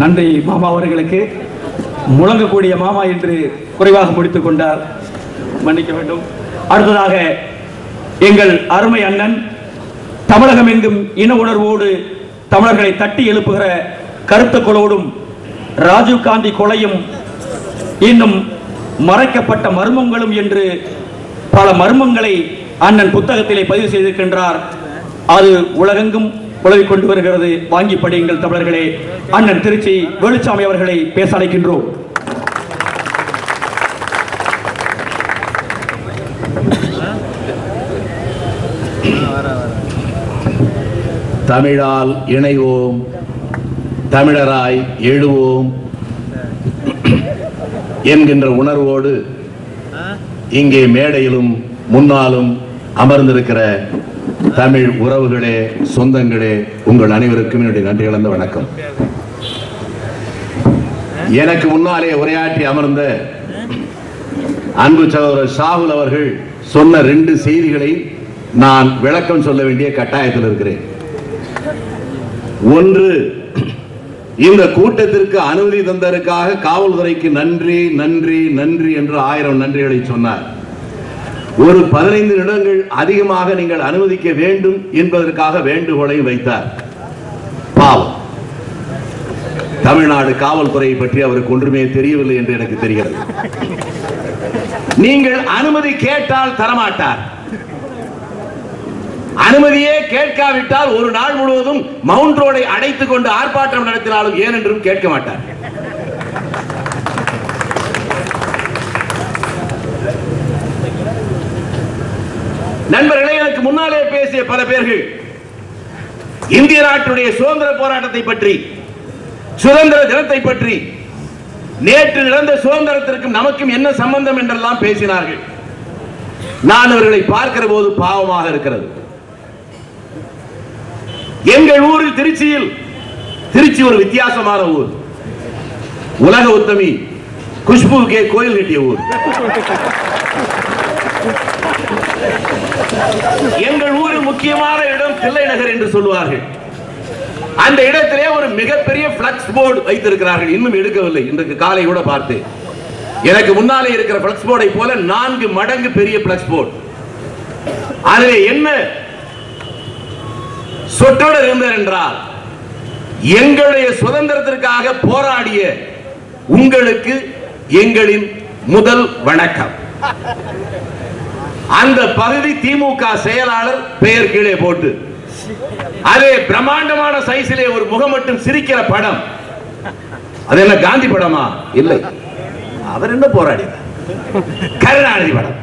நன்றி மாமா அவர்களுக்கு. முழங்கக்கூடிய மாமா என்று குறைவாக முடித்துக் கொண்டார், மன்னிக்க வேண்டும். அடுத்ததாக எங்கள் அருமை அண்ணன் தமிழகம் எங்கும் இன உணர்வோடு தமிழர்களை தட்டி எழுப்புகிற கருத்துக்களோடும் ராஜீவ் காந்தி கொலையும் இன்னும் மறைக்கப்பட்ட மர்மங்களும் என்று பல மர்மங்களை அண்ணன் புத்தகத்திலே பதிவு செய்திருக்கின்றார். அது உலகெங்கும் உலகிக் கொண்டு வருகிறது. வாங்கி படியுங்கள் தமிழர்களே. அண்ணன் திருச்சி வேலுச்சாமி அவர்களை பேச அழைக்கின்றோம். தமிழால் இணைவோம், தமிழராய் எழுவோம் என்கின்ற உணர்வோடு இங்கே மேடையிலும் முன்னாலும் அமர்ந்திருக்கிற தமிழ் உறவுகளே, சொந்தங்களே, உங்கள் அனைவருக்கும் என்னுடைய நன்றி கலந்த வணக்கம். எனக்கு முன்னாலே உரையாற்றி அமர்ந்த அன்பு சகோதரர் ஷாகுல் அவர்கள் சொன்ன 2 செய்திகளை நான் விளக்கம் சொல்ல வேண்டிய கட்டாயத்தில் இருக்கிறேன். ஒன்று, இந்த கூட்டத்திற்கு அனுமதி தந்ததற்காக காவல்துறைக்கு நன்றி நன்றி நன்றி என்று 1000 நன்றிகளை சொன்னார். ஒரு 15 நிமிடங்கள் அதிகமாக நீங்கள் அனுமதிக்க வேண்டும் என்பதற்காக வேண்டுகோளை வைத்தார். பாவம், தமிழ்நாடு காவல்துறையை பற்றி அவருக்கு ஒன்றுமே தெரியவில்லை என்று எனக்கு தெரிகிறது. நீங்கள் அனுமதி கேட்டால் தரமாட்டார். அனுமதியே கேட்காவிட்டால் ஒரு நாள் முழுவதும் மவுண்ட் ரோடை அடைத்துக் கொண்டு ஆர்ப்பாட்டம் நடத்தினாலும் ஏனென்றும் கேட்க மாட்டார். நண்பர்களே, எனக்கு முன்னாலே பேசிய பல பேர்கள் இந்திய நாட்டுடைய சுதந்திர போராட்டத்தை பற்றி, சுதந்திர தினத்தை பற்றி, நேற்று நடந்த சுதந்திரத்திற்கும் நமக்கும் என்ன சம்பந்தம் என்றெல்லாம் பேசினார்கள். நான் அவர்களை பார்க்கிற போது பாவமாக இருக்கிறது. எங்கள் ஊரில் திருச்சி ஒரு வித்தியாசமான ஊர். உலக உத்தமி குஷ்புவுக்கே கோயில் கட்டிய ஊர். எங்கள் ஊரில் முக்கியமான இடம் தில்லை நகர் என்று சொல்வார்கள். அந்த இடத்திலே ஒரு மிகப்பெரிய பிளக்ஸ் போர்டு வைத்திருக்கிறார்கள். இன்னும் எடுக்கவில்லை. இன்றைக்கு காலை கூட பார்த்தேன். எனக்கு முன்னாலே இருக்கிற பிளக்ஸ் போர்டை போல 4 மடங்கு பெரிய பிளக்ஸ் போர்டு. அதிலே என்ன சொற்றொடர் இருந்தது என்றால், எங்களுடைய சுதந்திரத்திற்காக போராடிய உங்களுக்கு எங்களின் முதல் வணக்கம். அந்த பகுதி திமுக செயலாளர் பெயர் கீழே போட்டு, அதே பிரம்மாண்டமான சைஸிலே ஒரு முகம் மட்டும் சிரிக்கிற படம். அது என்ன காந்தி படமா? இல்லை, அவர் என்ன போராடினார்? கருணாநிதி படம்.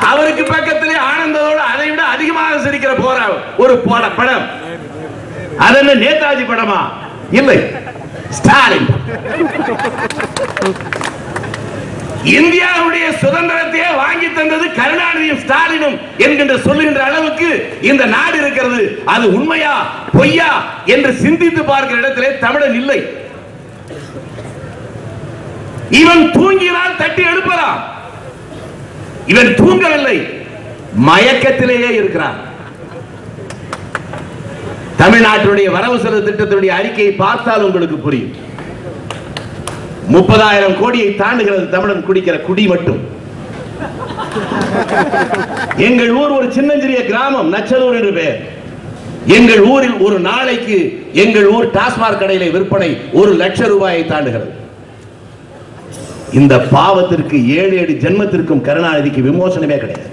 அவருக்கு பக்கத்திலே ஆனந்தத்தோடு அதை விட அதிகமாக சிரிக்கிற ஒரு படம். அது என்ன நேதாஜி படமா? இல்லை, ஸ்டாலின். இந்தியாவுடைய சுதந்திரத்தையே வாங்கி தந்தது கருணாநிதியும் ஸ்டாலினும் என்கின்ற சொல்லுகின்ற அளவுக்கு இந்த நாடு இருக்கிறது. அது உண்மையா பொய்யா என்று சிந்தித்து பார்க்கிற இடத்திலே தமிழன் இல்லை. இவன் தூங்கினால் தட்டி எழுப்பலாம். இவன் தூங்கவில்லை, மயக்கத்திலேயே இருக்கிறான். தமிழ்நாட்டுடைய வரவு செலவு திட்டத்தினுடைய அறிக்கையை பார்த்தால் உங்களுக்கு புரியும். 30,000 கோடியை தாண்டுகிறது தமிழன் குடிக்கிற குடி மட்டும். எங்கள் ஊர் ஒரு சின்னஞ்சிறிய கிராமம், நச்சலூர் என்று பெயர். எங்கள் ஊரில் ஒரு நாளைக்கு எங்கள் ஊர் டாஸ்மாக் கடையிலே விற்பனை 1 லட்சம் ரூபாயை தாண்டுகிறது. இந்த பாவத்திற்கு 7 ஜென்மத்திற்கும் கருணாநிதிக்கு விமோசனமே கிடையாது.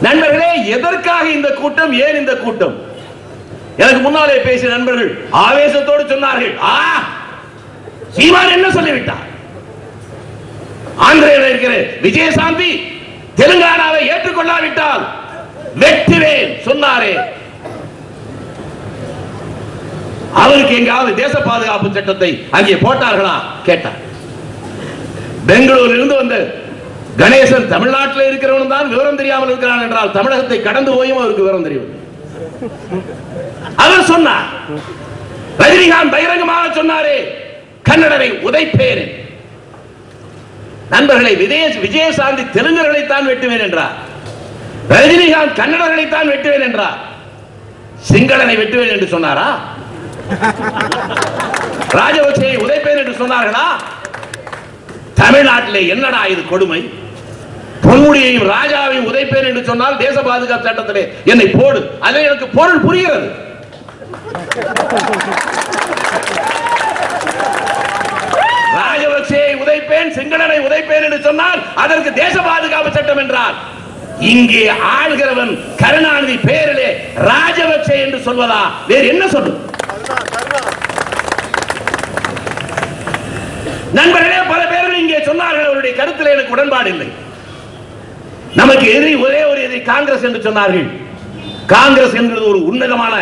நண்பர்களே, எதற்காக இந்த கூட்டம்? ஏன் இந்த கூட்டம்? எனக்கு முன்னாலே பேசிய நண்பர்கள் ஆவேசத்தோடு சொன்னார்கள், சீமான் என்ன சொல்லிவிட்டார்? ஆந்திரையில் இருக்கிற விஜயசாந்தி தெலுங்கானாவை ஏற்றுக்கொள்ளாவிட்டால் வெட்டுவேன் சொன்னாரே, அவருக்கு எங்காவது தேச பாதுகாப்பு சட்டத்தை அங்கே போட்டார்களா கேட்டார். பெங்களூரில் இருந்து வந்த கணேசன் தமிழ்நாட்டில் இருக்கிறவன் தான் விவரம் தெரியாமல் இருக்கிறான் என்றால் தமிழகத்தை கடந்து போயும் அவருக்கு விவரம் தெரியும். அவர் சொன்னார். ரஜினிகாந்த் பகிரங்கமாக சொன்னாரே, கன்னடரை உதைப்பேன். நண்பர்களை, விஜயசாந்தி தெலுங்கர்களைத்தான் வெட்டுவேன் என்றார். ரஜினிகாந்த் கன்னடர்களைத்தான் வெட்டுவேன் என்றார். சிங்களனை வெட்டுவேன் என்று சொன்னாரா? ராஜபக்சேயை உதைப்பேன் என்று சொன்னார்களா? தமிழ்நாட்டிலே என்னடா இது கொடுமை? பொன்முடியையும் ராஜாவையும் உதைப்பேன் என்று சொன்னால் தேச பாதுகாப்பு சட்டத்திலே என்னை போடு. அதை எனக்கு பொருள் புரிகிறது. ராஜபக்சேயை உதைப்பேன், சிங்களனை உதைப்பேன் என்று சொன்னால் அதற்கு தேச பாதுகாப்பு சட்டம் என்றால், இங்கே ஆள்கிறவன் கருணாநிதி பெயரிலே ராஜபக்சே என்று சொல்வதா? வேறு என்ன சொல்லும்? நண்பர்களே, பல பேர்கள் இங்கே சொன்னார்கள், அவருடைய கருத்தில் எனக்கு உடன்பாடு இல்லை. நமக்கு எதிரி ஒரே ஒரு எதிரி காங்கிரஸ் என்று சொன்னார்கள். காங்கிரஸ் என்கிறது ஒரு உன்னதமான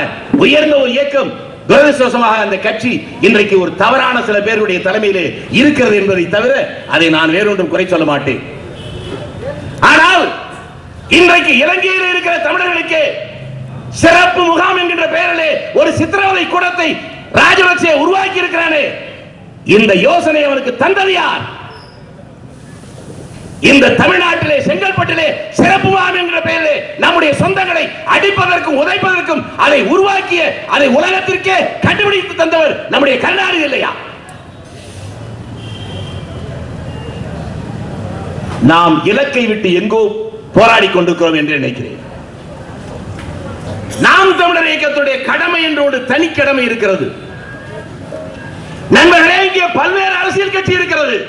உயர்ந்த ஒரு இயக்கம். துரதிர்ஷ்டவசமாக அந்த கட்சி இன்றைக்கு ஒரு தவறான சில பேருடைய தலைமையிலே இருக்கிறது என்பதை தவிர அதை நான் வேறொன்றும் குறை சொல்ல மாட்டேன். ஆனால் இன்றைக்கு இலங்கையில் இருக்கிற தமிழர்களுக்கு சிறப்பு முகாம் என்கின்ற பெயரிலே ஒரு சித்திரவதை கூடத்தை ராஜபக்சே உருவாக்கி இருக்கிறானே, இந்த யோசனை அவனுக்கு தந்தது யார்? இந்த தமிழ்நாட்டிலே செங்கல்பட்டிலே சிறப்பு முகாம் என்கிற பெயரிலே நம்முடைய சொந்தங்களை அடிப்பதற்கும் உதைப்பதற்கும் அதை உருவாக்கிய, அதை உலகத்திற்கே கண்டுபிடித்து தந்தவர் நம்முடைய கருணாநிதி இல்லையா? நாம் இலக்கை விட்டு எங்கோ போராடி கொண்டிருக்கிறோம் என்று நினைக்கிறேன். நாம் தமிழர் இயக்கத்துடைய கடமை என்று ஒரு தனி கடமை இருக்கிறது. நண்பர்களே, இங்கே பல்வேறு அரசியல் கட்சி இருக்கிறது.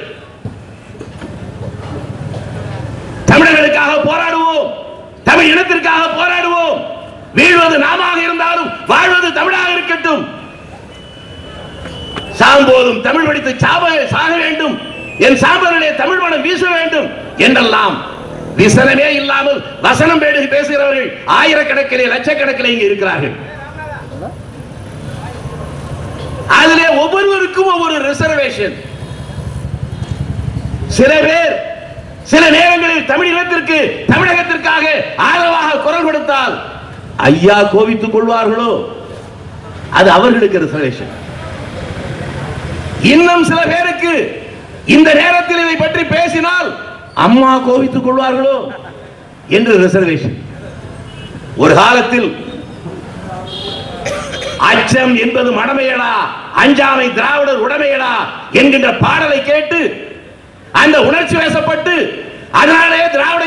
தமிழர்களுக்காக போராடுவோம், தமிழ் இனத்திற்காக போராடுவோம். வீழ்வது நாமாக இருந்தாலும் வாழ்வது தமிழாக இருக்கட்டும். சாம்போதும் தமிழ் படித்து சாக வேண்டும், என் சாம்பலிலே தமிழ் மனம் வீச வேண்டும் என்றெல்லாம் விசனமே இல்லாமல் வசனம் பேசுகிறவர்கள் ஆயிரக்கணக்கிலே லட்சக்கணக்கிலே இங்கே இருக்கிறார்கள். அதிலே ஒவ்வொருவருக்கும் ஒவ்வொரு ரிசர்வேஷன். சில பேர் சில நேரங்களில் தமிழ் இனத்திற்கு, தமிழகத்திற்காக ஆதரவாக குரல் கொடுத்தால் ஐயா கோபித்துக் கொள்வார்களோ, அது அவர்களுக்கு ரிசர்வேஷன். இன்னும் சில பேருக்கு இந்த நேரத்தில் இதை பற்றி பேசினால் அம்மா கோபித்துக் கொள்வார்களோ என்று ரிசர்வேஷன். ஒரு காலத்தில் அச்சம் என்பது மடமையடா, அஞ்சாமை திராவிடர் உடமையடா என்கின்ற பாடலை கேட்டு அந்த உணர்ச்சி வசப்பட்டு அதனாலே திராவிட